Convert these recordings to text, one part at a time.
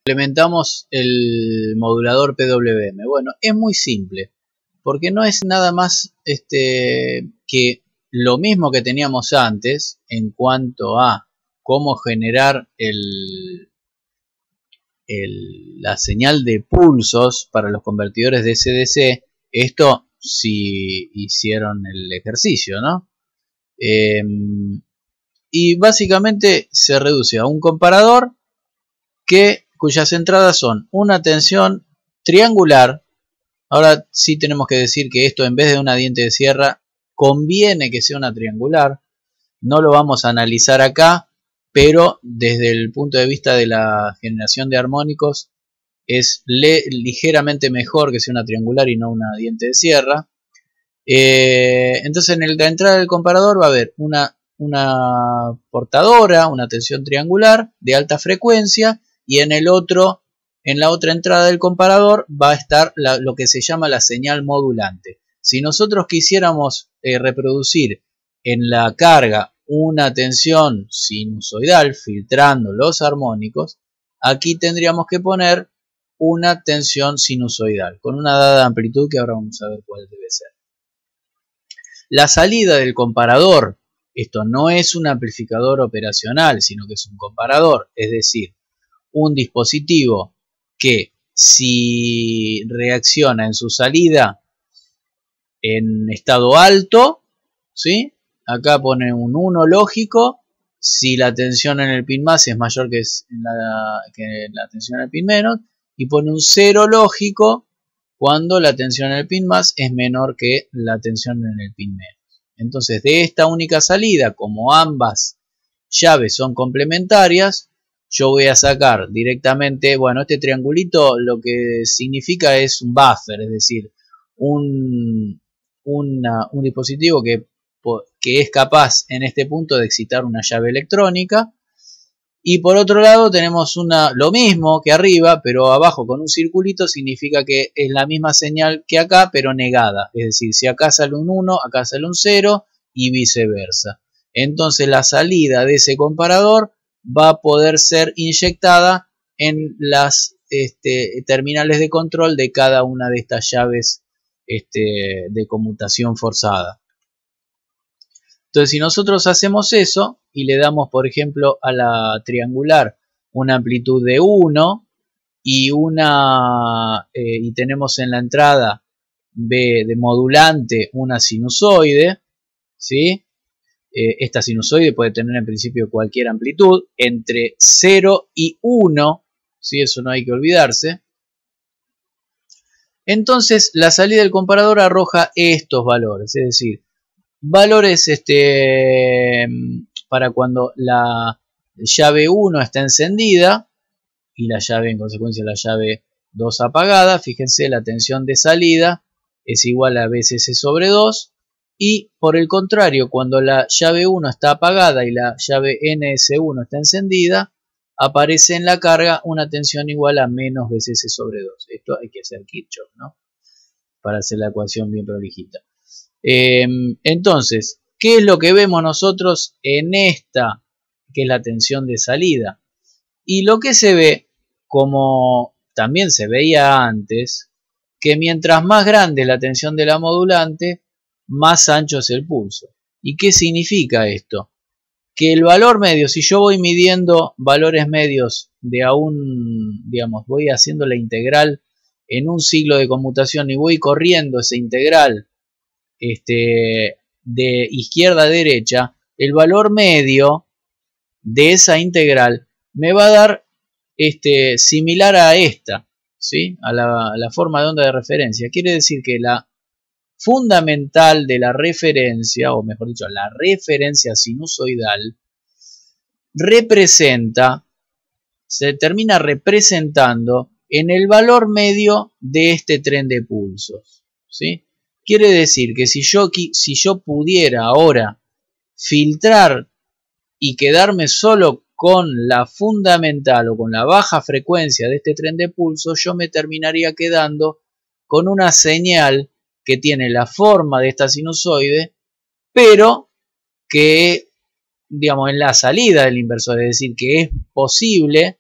implementamos el modulador PWM? Bueno, es muy simple, porque no es nada más que lo mismo que teníamos antes en cuanto a cómo generar la señal de pulsos para los convertidores DC-DC. Esto si hicieron el ejercicio, ¿no? Y básicamente se reduce a un comparador cuyas entradas son una tensión triangular. Ahora sí tenemos que decir que esto, en vez de una diente de sierra, conviene que sea una triangular. No lo vamos a analizar acá, pero desde el punto de vista de la generación de armónicos es ligeramente mejor que sea una triangular y no una diente de sierra. Entonces en la entrada del comparador va a haber una portadora, una tensión triangular de alta frecuencia, y en la otra entrada del comparador va a estar lo que se llama la señal modulante. Si nosotros quisiéramos reproducir en la carga una tensión sinusoidal filtrando los armónicos, aquí tendríamos que poner una tensión sinusoidal con una dada amplitud que ahora vamos a ver cuál debe ser. La salida del comparador, esto no es un amplificador operacional, sino que es un comparador, es decir, un dispositivo que si reacciona en su salida en estado alto, ¿sí? Acá pone un 1 lógico si la tensión en el pin más es mayor que la tensión en el pin menos, y pone un 0 lógico cuando la tensión en el pin más es menor que la tensión en el pin menos. Entonces, de esta única salida, como ambas llaves son complementarias, yo voy a sacar directamente, bueno, este triangulito lo que significa es un buffer, es decir, un dispositivo que es capaz en este punto de excitar una llave electrónica. Y por otro lado tenemos lo mismo que arriba, pero abajo con un circulito, significa que es la misma señal que acá, pero negada. Es decir, si acá sale un 1, acá sale un 0 y viceversa. Entonces la salida de ese comparador va a poder ser inyectada en las terminales de control de cada una de estas llaves de conmutación forzada. Entonces, si nosotros hacemos eso y le damos, por ejemplo, a la triangular una amplitud de 1 y tenemos en la entrada B de modulante una sinusoide, ¿sí? Esta sinusoide puede tener en principio cualquier amplitud, entre 0 y 1, ¿sí? Eso no hay que olvidarse. Entonces, la salida del comparador arroja estos valores, es decir, valores para cuando la llave 1 está encendida y la llave, en consecuencia, la llave 2 apagada. Fíjense, la tensión de salida es igual a VCC sobre 2. Y por el contrario, cuando la llave 1 está apagada y la llave NS1 está encendida, aparece en la carga una tensión igual a menos VCC sobre 2. Esto hay que hacer Kirchhoff, ¿no? Para hacer la ecuación bien prolijita. Entonces, ¿qué es lo que vemos nosotros en esta, que es la tensión de salida? Y lo que se ve, como también se veía antes, que mientras más grande es la tensión de la modulante, más ancho es el pulso. ¿Y qué significa esto? Que el valor medio, si yo voy midiendo valores medios de digamos, voy haciendo la integral en un ciclo de conmutación y voy corriendo esa integral de izquierda a derecha, el valor medio de esa integral me va a dar similar a esta, ¿sí? A la forma de onda de referencia. Quiere decir que la fundamental de la referencia, o mejor dicho, la referencia sinusoidal, se termina representando en el valor medio de este tren de pulsos, ¿sí? Quiere decir que si yo pudiera ahora filtrar y quedarme solo con la fundamental o con la baja frecuencia de este tren de pulsos, yo me terminaría quedando con una señal que tiene la forma de esta sinusoide, pero que, digamos, en la salida del inversor, es decir, que es posible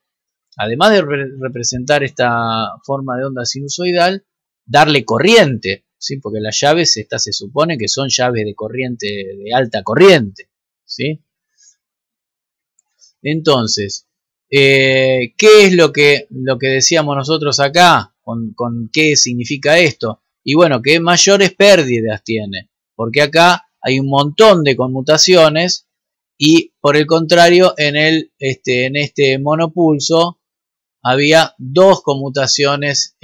además de representar esta forma de onda sinusoidal, darle corriente, ¿sí? Porque las llaves estas se supone que son llaves de corriente, de alta corriente, ¿sí? Entonces, ¿qué es lo que decíamos nosotros acá? ¿Con qué significa esto? Y bueno, que mayores pérdidas tiene, porque acá hay un montón de conmutaciones y por el contrario en este monopulso había dos conmutaciones,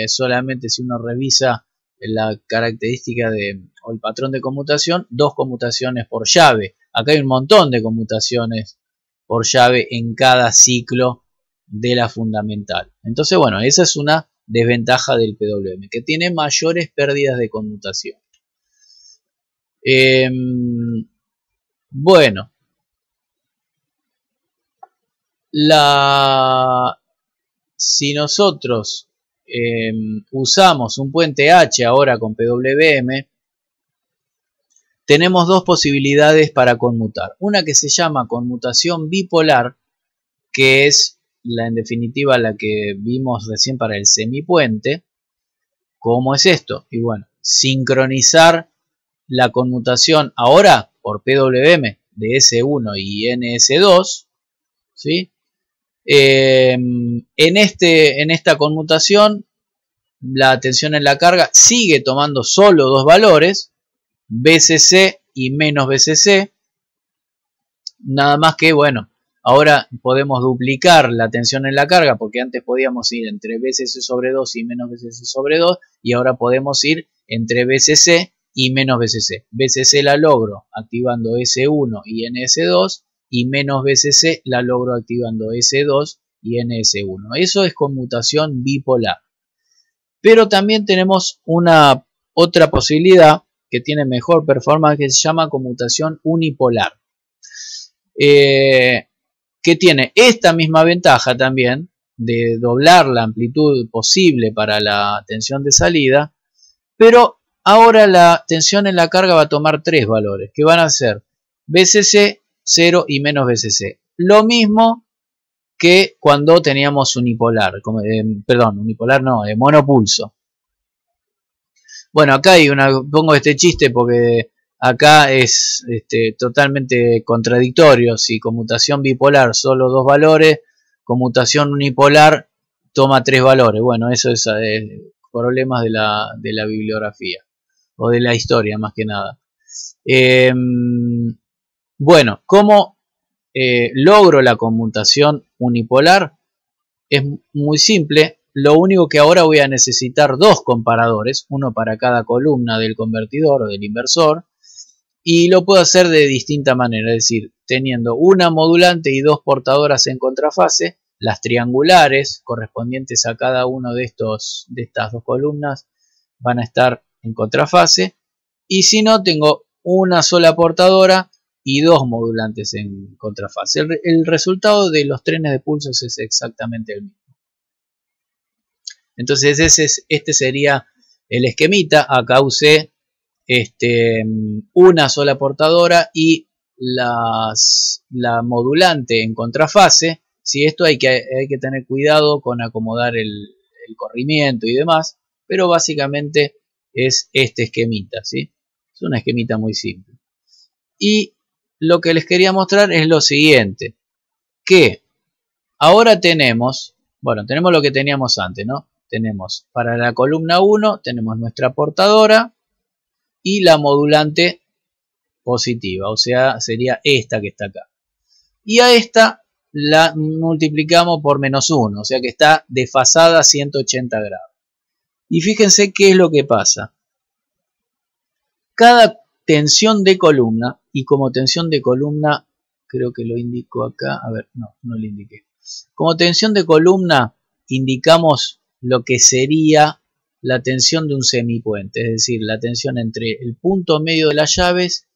solamente si uno revisa la característica o el patrón de conmutación, dos conmutaciones por llave. Acá hay un montón de conmutaciones por llave en cada ciclo de la fundamental. Entonces, bueno, esa es una desventaja del PWM, que tiene mayores pérdidas de conmutación. Bueno, si nosotros usamos un puente H ahora con PWM, tenemos dos posibilidades para conmutar. Una que se llama conmutación bipolar, que es en definitiva la que vimos recién para el semipuente. ¿Cómo es esto? Y bueno, sincronizar la conmutación ahora por PWM de S1 y NS2, ¿sí? En esta conmutación, la tensión en la carga sigue tomando solo dos valores, BCC y menos BCC, nada más que, bueno, ahora podemos duplicar la tensión en la carga, porque antes podíamos ir entre BCC sobre 2 y menos BCC sobre 2, y ahora podemos ir entre BCC y menos BCC. BCC la logro activando S1 y NS2, y menos BCC la logro activando S2 y NS1. Eso es conmutación bipolar. Pero también tenemos otra posibilidad que tiene mejor performance, que se llama conmutación unipolar. Que tiene esta misma ventaja también de doblar la amplitud posible para la tensión de salida, pero ahora la tensión en la carga va a tomar tres valores, que van a ser BCC, 0 y menos BCC. Lo mismo que cuando teníamos unipolar, unipolar no, monopulso. Bueno, acá pongo este chiste porque acá es totalmente contradictorio. Si conmutación bipolar solo dos valores, conmutación unipolar toma tres valores. Bueno, eso es problemas de la bibliografía o de la historia más que nada. Bueno, ¿cómo logro la conmutación unipolar? Es muy simple. Lo único que ahora voy a necesitar dos comparadores, uno para cada columna del convertidor o del inversor, y lo puedo hacer de distinta manera, es decir, teniendo una modulante y dos portadoras en contrafase, las triangulares correspondientes a cada uno de estas dos columnas van a estar en contrafase, y si no, tengo una sola portadora y dos modulantes en contrafase. El resultado de los trenes de pulsos es exactamente el mismo. Entonces este sería el esquemita. Acá usé una sola portadora y la modulante en contrafase. Si esto hay que tener cuidado con acomodar el corrimiento y demás, pero básicamente es este esquemita, ¿sí? Es una esquemita muy simple. Y lo que les quería mostrar es lo siguiente, que ahora tenemos lo que teníamos antes, ¿no? Tenemos para la columna 1, tenemos nuestra portadora y la modulante positiva, o sea, sería esta que está acá. Y a esta la multiplicamos por menos 1, o sea que está desfasada a 180 grados. Y fíjense qué es lo que pasa. Cada tensión de columna, y como tensión de columna, creo que lo indico acá, a ver, no lo indiqué. Como tensión de columna indicamos lo que sería la tensión de un semipuente, es decir, la tensión entre el punto medio de las llaves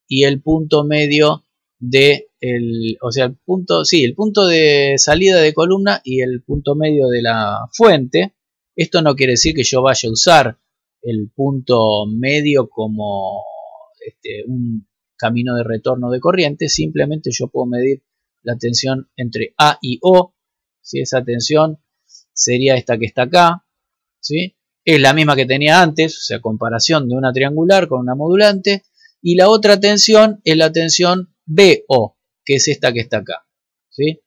y el punto medio el punto de salida de columna y el punto medio de la fuente. Esto no quiere decir que yo vaya a usar el punto medio como un camino de retorno de corriente, simplemente yo puedo medir la tensión entre A y O, ¿sí? Esa tensión sería esta que está acá, ¿sí? Es la misma que tenía antes, o sea, comparación de una triangular con una modulante. Y la otra tensión es la tensión BO, que es esta que está acá, ¿sí?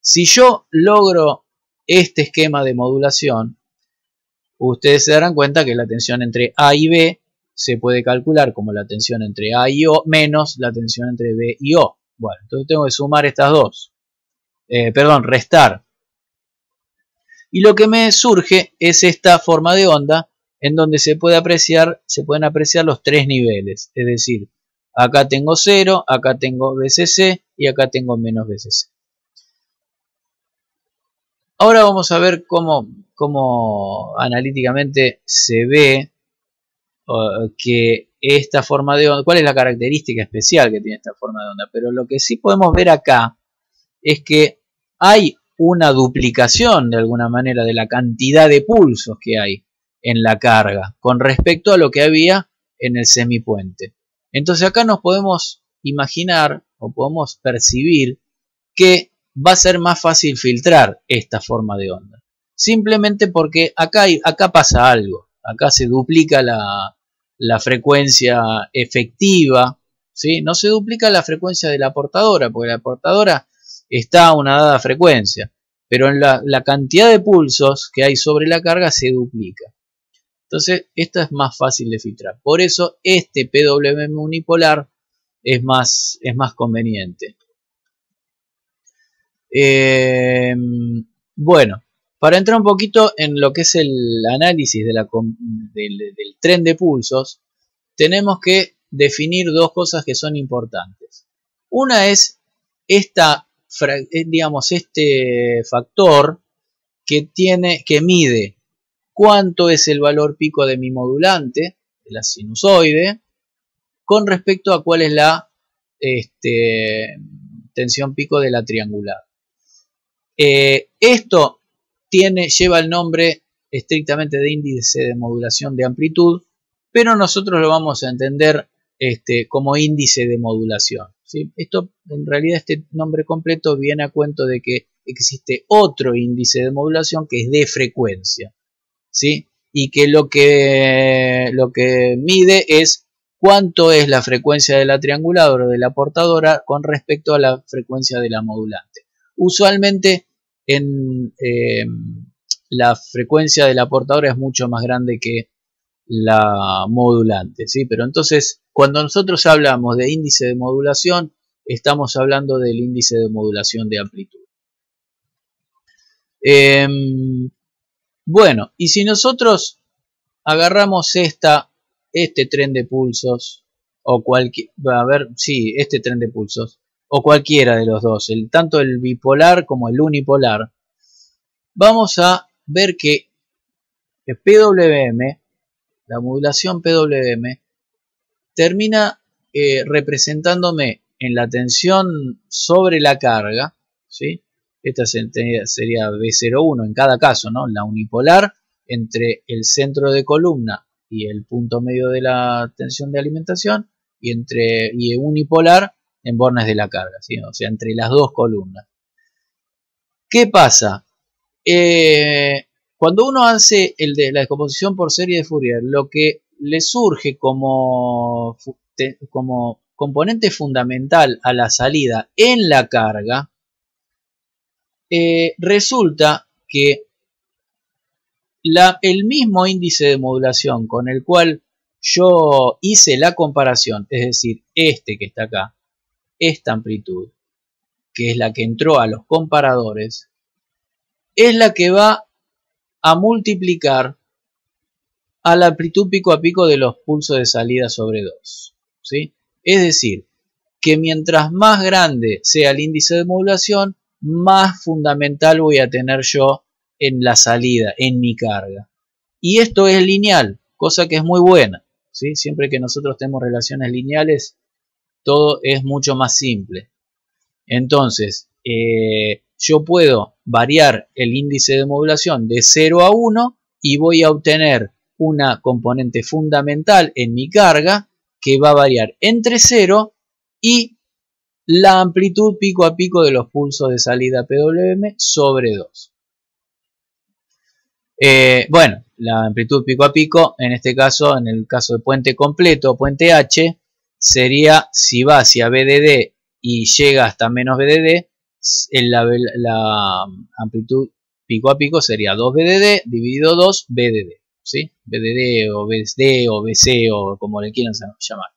Si yo logro este esquema de modulación, ustedes se darán cuenta que la tensión entre A y B se puede calcular como la tensión entre A y O menos la tensión entre B y O. Bueno, entonces tengo que sumar estas dos. Restar. Y lo que me surge es esta forma de onda en donde se pueden apreciar los tres niveles. Es decir, acá tengo 0, acá tengo BCC y acá tengo menos BCC. Ahora vamos a ver cómo analíticamente se ve que esta forma de onda, cuál es la característica especial que tiene esta forma de onda. Pero lo que sí podemos ver acá es que hay una duplicación de alguna manera de la cantidad de pulsos que hay en la carga con respecto a lo que había en el semipuente. Entonces acá nos podemos imaginar o podemos percibir que va a ser más fácil filtrar esta forma de onda. Simplemente porque acá pasa algo. Acá se duplica la frecuencia efectiva, ¿sí? No se duplica la frecuencia de la portadora, porque la portadora está a una dada frecuencia, pero en la cantidad de pulsos que hay sobre la carga se duplica. Entonces, esto es más fácil de filtrar. Por eso, este PWM unipolar es más conveniente. Bueno, para entrar un poquito en lo que es el análisis del tren de pulsos, tenemos que definir dos cosas que son importantes. Una es este factor que mide cuánto es el valor pico de mi modulante, de la sinusoide, con respecto a cuál es la tensión pico de la triangular. Esto lleva el nombre estrictamente de índice de modulación de amplitud, pero nosotros lo vamos a entender como índice de modulación, ¿sí? Esto, en realidad, este nombre completo viene a cuento de que existe otro índice de modulación que es de frecuencia, ¿sí? Y que lo que mide es cuánto es la frecuencia de la trianguladora o de la portadora con respecto a la frecuencia de la modulante. Usualmente la frecuencia de la portadora es mucho más grande que la modulante, ¿sí? Pero entonces, cuando nosotros hablamos de índice de modulación, estamos hablando del índice de modulación de amplitud. Bueno, y si nosotros agarramos este tren de pulsos, o este tren de pulsos, o cualquiera de los dos, tanto el bipolar como el unipolar, vamos a ver que el PWM, la modulación PWM, termina representándome en la tensión sobre la carga, ¿sí? Esta sería B01 en cada caso, ¿no? La unipolar entre el centro de columna y el punto medio de la tensión de alimentación, y unipolar en bornes de la carga, ¿sí? O sea, entre las dos columnas. ¿Qué pasa? Cuando uno hace la descomposición por serie de Fourier, lo que le surge como componente fundamental a la salida en la carga, resulta que el mismo índice de modulación con el cual yo hice la comparación, es decir, este que está acá, esta amplitud, que es la que entró a los comparadores, es la que va a multiplicar a la amplitud pico a pico de los pulsos de salida sobre 2, ¿sí? Es decir, que mientras más grande sea el índice de modulación, más fundamental voy a tener yo en la salida, en mi carga. Y esto es lineal, cosa que es muy buena, ¿sí? Siempre que nosotros tenemos relaciones lineales, todo es mucho más simple. Entonces, yo puedo variar el índice de modulación de 0 a 1 y voy a obtener una componente fundamental en mi carga que va a variar entre 0 y la amplitud pico a pico de los pulsos de salida PWM sobre 2. Bueno, la amplitud pico a pico, en este caso, en el caso de puente completo o puente H, sería si va hacia BDD y llega hasta menos BDD, la amplitud pico a pico sería 2 BDD dividido 2 BDD, ¿sí? BDD o BSD o BC o como le quieran llamar.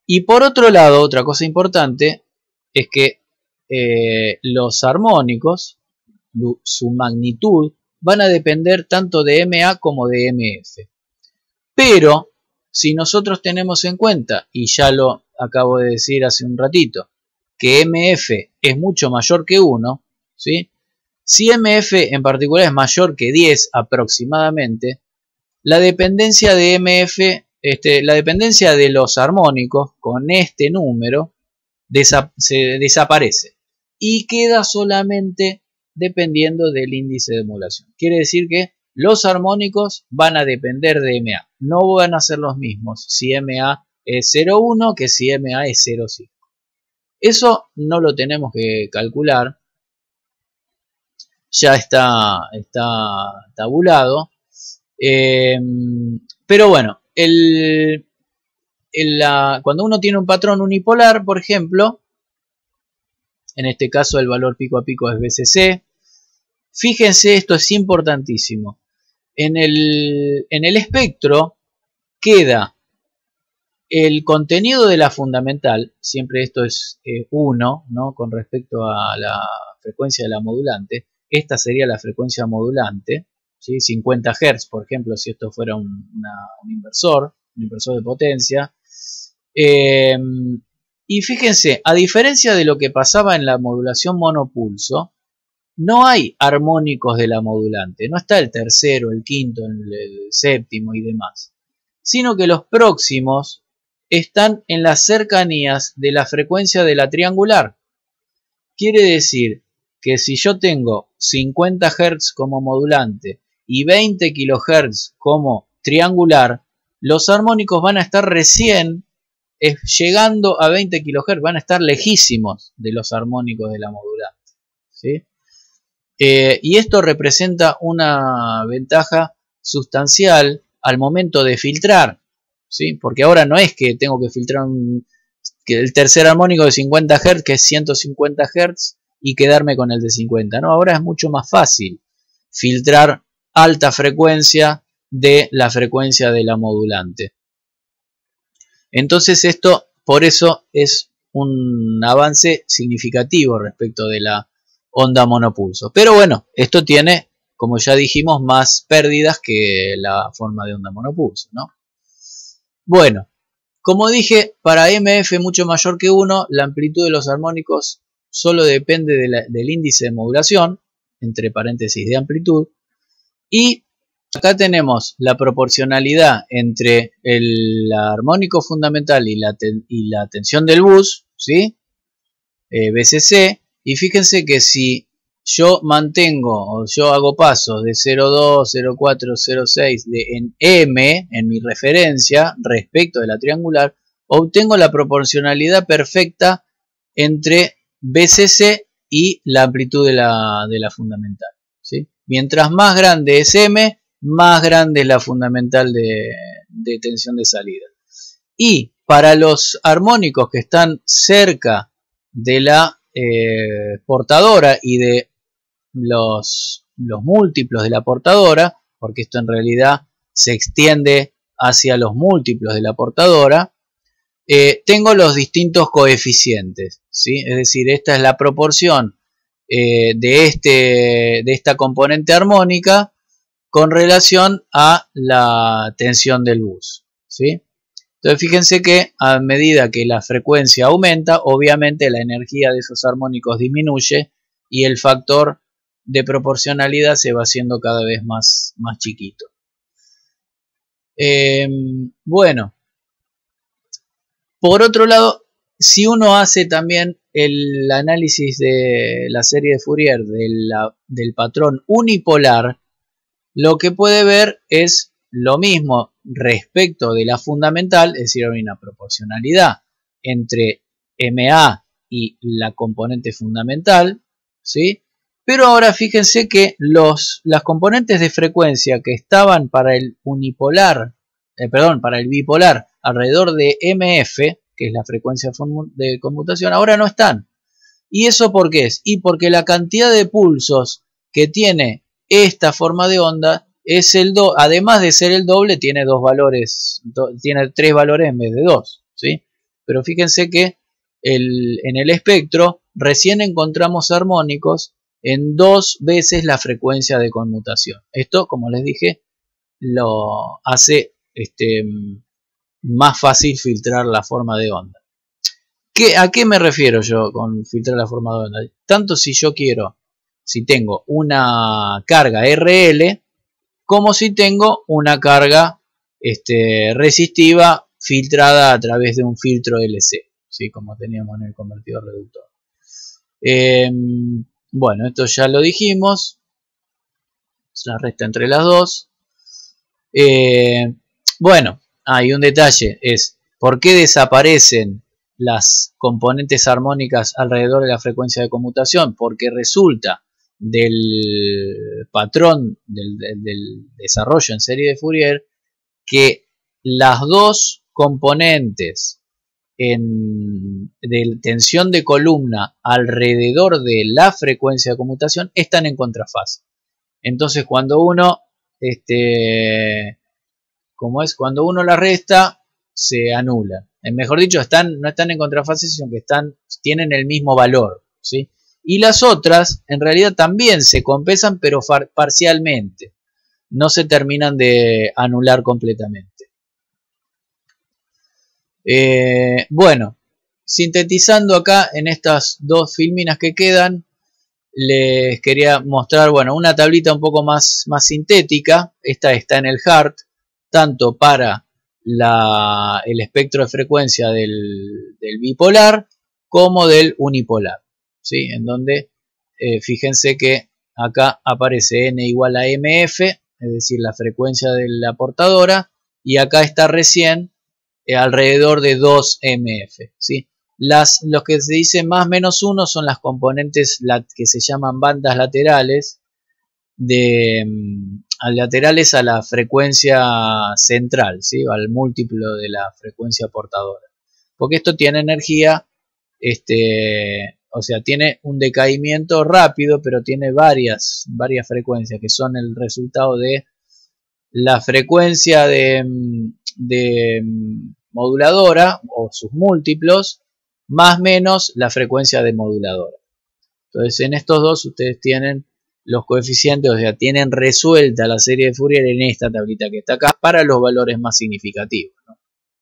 Y por otro lado, otra cosa importante es que los armónicos, su magnitud, van a depender tanto de MA como de MF. Pero, si nosotros tenemos en cuenta, y ya lo acabo de decir hace un ratito, que MF es mucho mayor que 1, ¿sí? Si MF en particular es mayor que 10 aproximadamente, la dependencia de MF, la dependencia de los armónicos con este número se desaparece y queda solamente dependiendo del índice de modulación. Quiere decir que los armónicos van a depender de MA, no van a ser los mismos si MA es 0,1 que si MA es 0,5. Eso no lo tenemos que calcular, ya está tabulado, pero bueno, cuando uno tiene un patrón unipolar, por ejemplo, en este caso el valor pico a pico es BCC. Fíjense, esto es importantísimo. En el espectro queda el contenido de la fundamental, siempre esto es 1, ¿no? Con respecto a la frecuencia de la modulante. Esta sería la frecuencia modulante, ¿sí? 50 Hz, por ejemplo, si esto fuera un inversor de potencia. Y fíjense, a diferencia de lo que pasaba en la modulación monopulso, no hay armónicos de la modulante, no está el tercero, el quinto, el séptimo y demás, sino que los próximos están en las cercanías de la frecuencia de la triangular. Quiere decir que si yo tengo 50 Hz como modulante y 20 kHz como triangular, los armónicos van a estar recién llegando a 20 kHz, van a estar lejísimos de los armónicos de la modulante, ¿sí? Y esto representa una ventaja sustancial al momento de filtrar, ¿sí? Porque ahora no es que tengo que filtrar el tercer armónico de 50 Hz, que es 150 Hz, y quedarme con el de 50. No, ahora es mucho más fácil filtrar alta frecuencia de la frecuencia de la modulante. Entonces esto, por eso, es un avance significativo respecto de la onda monopulso. Pero bueno, esto tiene, como ya dijimos, más pérdidas que la forma de onda monopulso, ¿no? Bueno, como dije, para MF mucho mayor que 1, la amplitud de los armónicos solo depende del índice de modulación, entre paréntesis de amplitud, y acá tenemos la proporcionalidad entre el armónico fundamental y la tensión del bus, ¿sí? BCC, y fíjense que si yo mantengo o yo hago pasos de 0,2, 0,4, 0,6 en M, en mi referencia respecto de la triangular, obtengo la proporcionalidad perfecta entre BCC y la amplitud de la fundamental, ¿sí? Mientras más grande es M, más grande es la fundamental de tensión de salida. Y para los armónicos que están cerca de la portadora y de los múltiplos de la portadora, porque esto en realidad se extiende hacia los múltiplos de la portadora, tengo los distintos coeficientes, ¿sí? Es decir, esta es la proporción de esta componente armónica con relación a la tensión del bus, ¿sí? Entonces fíjense que a medida que la frecuencia aumenta, obviamente la energía de esos armónicos disminuye y el factor de proporcionalidad se va haciendo cada vez más chiquito. Bueno, por otro lado, si uno hace también el análisis de la serie de Fourier del patrón unipolar, lo que puede ver es lo mismo respecto de la fundamental, es decir, hay una proporcionalidad entre MA y la componente fundamental, ¿sí? Pero ahora fíjense que las componentes de frecuencia que estaban para el para el bipolar alrededor de MF, que es la frecuencia de conmutación, ahora no están. ¿Y eso por qué es? Y porque la cantidad de pulsos que tiene esta forma de onda es además de ser el doble, tiene tiene 3 valores en vez de 2, ¿sí? Pero fíjense que en el espectro recién encontramos armónicos en 2 veces la frecuencia de conmutación. Esto, como les dije, lo hace más fácil filtrar la forma de onda. ¿A qué me refiero yo con filtrar la forma de onda? Tanto si tengo una carga RL, como si tengo una carga resistiva filtrada a través de un filtro LC, ¿sí? Como teníamos en el convertidor reductor. Bueno, esto ya lo dijimos. La resta entre las dos. Bueno, hay un detalle, es ¿por qué desaparecen las componentes armónicas alrededor de la frecuencia de conmutación? Porque resulta del patrón del desarrollo en serie de Fourier que las dos componentes de tensión de columna alrededor de la frecuencia de conmutación están en contrafase. Entonces cuando uno cuando uno la resta, se anulan. Mejor dicho, no están en contrafase, sino que tienen el mismo valor, ¿sí? Y las otras, en realidad, también se compensan, pero parcialmente. No se terminan de anular completamente. Bueno, sintetizando acá en estas dos filminas que quedan, les quería mostrar, bueno, una tablita un poco más sintética. Esta está en el HART, tanto para el espectro de frecuencia del bipolar como del unipolar, ¿sí? En donde fíjense que acá aparece N igual a MF, es decir, la frecuencia de la portadora, y acá está recién alrededor de 2 MF, ¿sí? Los que se dice más menos 1 son las componentes que se llaman bandas laterales, laterales a la frecuencia central, ¿sí? Al múltiplo de la frecuencia portadora, porque esto tiene energía, o sea, tiene un decaimiento rápido, pero tiene varias frecuencias que son el resultado de la frecuencia de moduladora o sus múltiplos más menos la frecuencia de moduladora. Entonces en estos dos ustedes tienen los coeficientes, o sea, tienen resuelta la serie de Fourier en esta tablita que está acá para los valores más significativos.